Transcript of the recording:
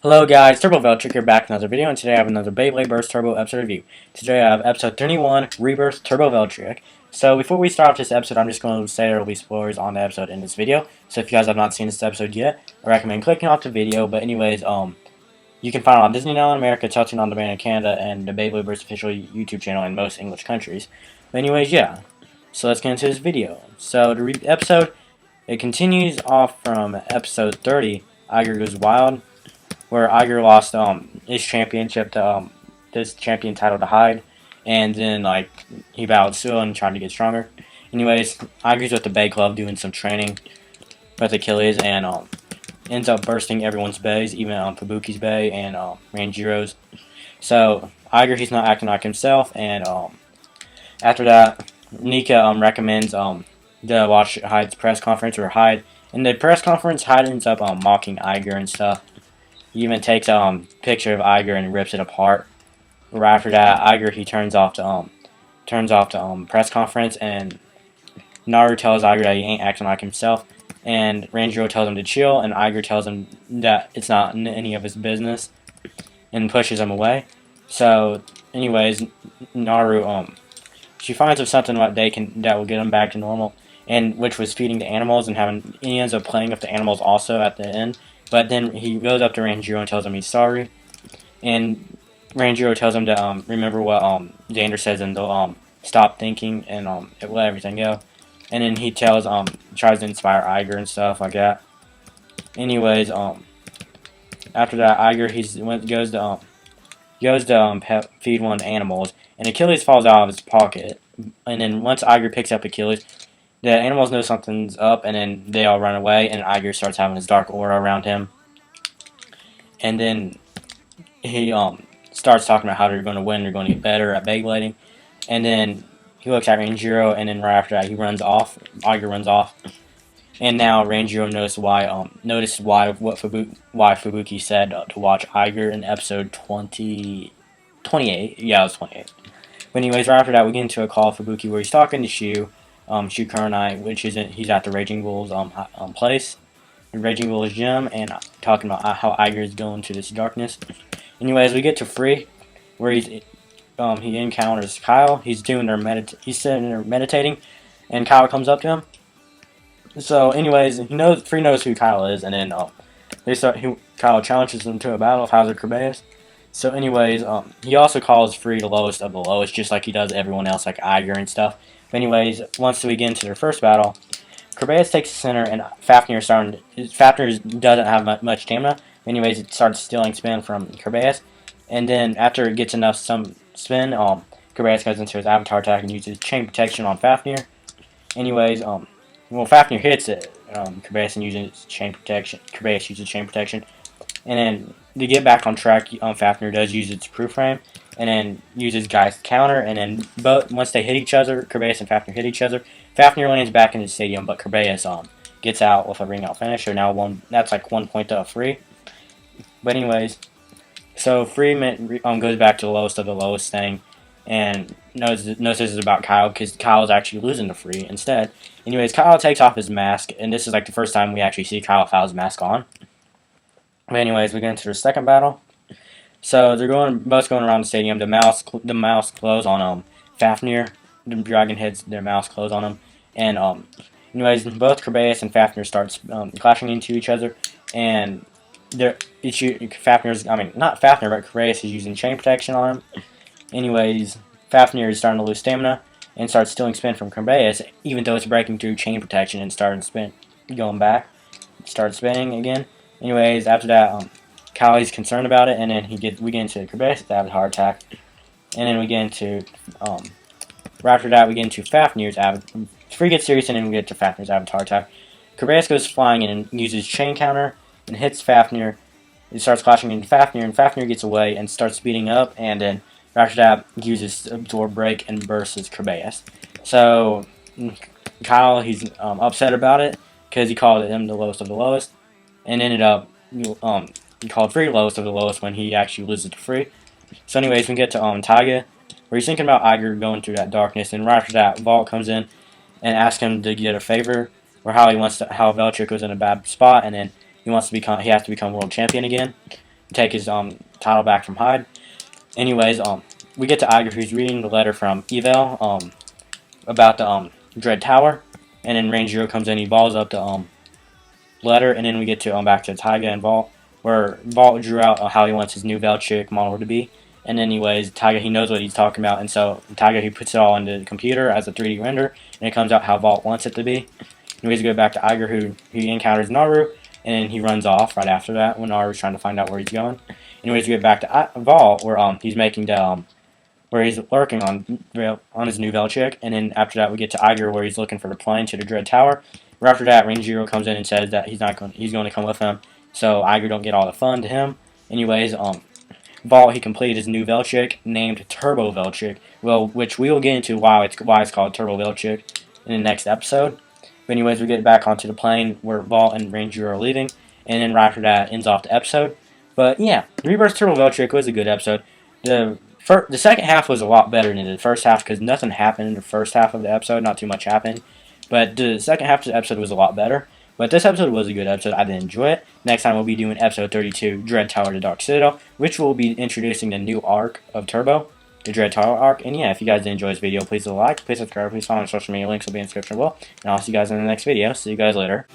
Hello guys, Turbo Valtryek here back with another video, and today I have another Beyblade Burst Turbo episode review. Today I have episode 31, Rebirth Turbo Valtryek. So before we start off this episode, I'm just going to say there will be spoilers on the episode in this video. So if you guys have not seen this episode yet, I recommend clicking off the video. But anyways, you can find it on Disney Now in America, Touching on Demand in Canada, and the Beyblade Burst official YouTube channel in most English countries. But anyways, yeah. So let's get into this video. So the episode, it continues off from episode 30, Iger Goes Wild, where Iger lost his championship to this champion title to Hyde, and then he battled Sue and trying to get stronger. Anyways, Iger's with the Bay Club doing some training with Achilles, and ends up bursting everyone's bays, even Fubuki's bay and Ranjiro's. So Iger, he's not acting like himself, and after that, Nika recommends to watch Hyde's press conference, or Hyde. In the press conference, Hyde ends up mocking Iger and stuff. He even takes a picture of Iger and rips it apart. Right after that, Iger, he turns off the press conference, and Naru tells Iger that he ain't acting like himself, and Ranjiro tells him to chill, and Iger tells him that it's not any of his business, and pushes him away. So, anyways, Naru she finds of something that will get him back to normal, and which was feeding the animals and he ends up playing with the animals also at the end. But then he goes up to Ranjiro and tells him he's sorry, and Ranjiro tells him to remember what Xander says and to stop thinking and let everything go. And then he tries to inspire Iger and stuff like that. Anyways, after that, Iger goes to feed one of the animals, and Achilles falls out of his pocket. And then once Iger picks up Achilles, the animals know something's up, and then they all run away, and Iger starts having his dark aura around him. And then he starts talking about how they're going to win, they're going to get better at Beyblading. And then he looks at Ranjiro, and then right after that, he runs off. Iger runs off. And now Ranjiro noticed why Fubuki said to watch Iger in episode 28. Yeah, it was 28. But anyways, right after that, we get into a call of Fubuki where he's talking to Shu Kurenai, he's at the Raging Bull's place, Raging Bull's gym, and talking about how Iger is going to this darkness. Anyways, we get to Free, where he encounters Kyle. He's sitting there meditating, and Kyle comes up to him. So, anyways, Free knows who Kyle is, and then Kyle challenges him to a battle of Hauser Kerbeus. So, anyways, he also calls Free the lowest of the lowest, just like he does everyone else, like Iger and stuff. But anyways, once we get into their first battle, Kerbeus takes the center, and Fafnir doesn't have much stamina. Anyways, it starts stealing spin from Kerbeus, and then after it gets enough spin, Kerbeus goes into his avatar attack and uses chain protection on Fafnir. Anyways, Fafnir hits it, Kerbeus uses chain protection, and then to get back on track, Fafnir does use its proof frame, and then uses Guy's counter, and then once they hit each other, Kerbeus and Fafnir hit each other. Fafnir lands back in the stadium, but Kerbeus gets out with a ring out finisher. Now that's like 1 point to Free. But anyways, so Free goes back to the lowest of the lowest thing, and knows this is about Kyle, because Kyle's actually losing to Free instead. Anyways, Kyle takes off his mask, and this is like the first time we actually see Kyle without his mask on. But anyways, we get into the second battle. So they're both going around the stadium. The mouse close on Fafnir. The dragon hits their mouse close on him, and anyways, both Kerbeus and Fafnir starts clashing into each other, and not Fafnir, but Kerbeus is using chain protection on him. Anyways, Fafnir is starting to lose stamina and starts stealing spin from Kerbeus, even though it's breaking through chain protection and going back, starts spinning again. Anyways, after that, Kylie's concerned about it, and then we get into Kerbeus' avatar attack, and then we get into right after that we get into Fafnir's avatar. Free gets serious, and then we get to Fafnir's avatar attack. Kerbeus goes flying and uses chain counter and hits Fafnir. It starts clashing into Fafnir, and Fafnir gets away and starts speeding up, and then right after that uses absorb break and bursts Kerbeus. So Kyle, he's upset about it because he called him the lowest of the lowest, and ended up he called Free lowest of the lowest when he actually loses to Free. So anyways, we get to Taiga, where he's thinking about Iger going through that darkness, and right after that, Vault comes in and asks him to get a favor, or how Valtryek was in a bad spot, and then he has to become world champion again. take his title back from Hyde. Anyways, we get to Iger, who's reading the letter from Evel about the Dread Tower, and then Range Zero comes in, he balls up the letter, and then we get to back to Taiga and Vault, where Vault drew out how he wants his new Valtryek model to be. And anyways, Taiga, he knows what he's talking about, and so Taiga, he puts it all into the computer as a 3D render, and it comes out how Vault wants it to be. Anyways, we go back to Iger, who he encounters Naru, and then he runs off right after that when Naru's trying to find out where he's going. Anyways, we get back to Vault, where he's making the where he's working on his new Valtryek, and then after that we get to Iger, where he's looking for the plane to the Dread Tower. Right after that, Range Zero comes in and says that he's going to come with him, so Iger don't get all the fun to him. Anyways, Vault, he completed his new Valtryek named Turbo Valtryek, which we will get into why it's called Turbo Valtryek in the next episode. But anyways, we get back onto the plane where Vault and Range Zero are leaving, and then right after that ends off the episode. But yeah, Rebirth Turbo Valtryek was a good episode. The second half was a lot better than the first half because nothing happened in the first half of the episode, not too much happened. But the second half of the episode was a lot better. But this episode was a good episode. I did enjoy it. Next time we'll be doing episode 32, Dread Tower to Dark Citadel, which will be introducing the new arc of Turbo, the Dread Tower arc. And yeah, if you guys did enjoy this video, please leave a like, please subscribe, please follow on social media. Links will be in the description below. And I'll see you guys in the next video. See you guys later.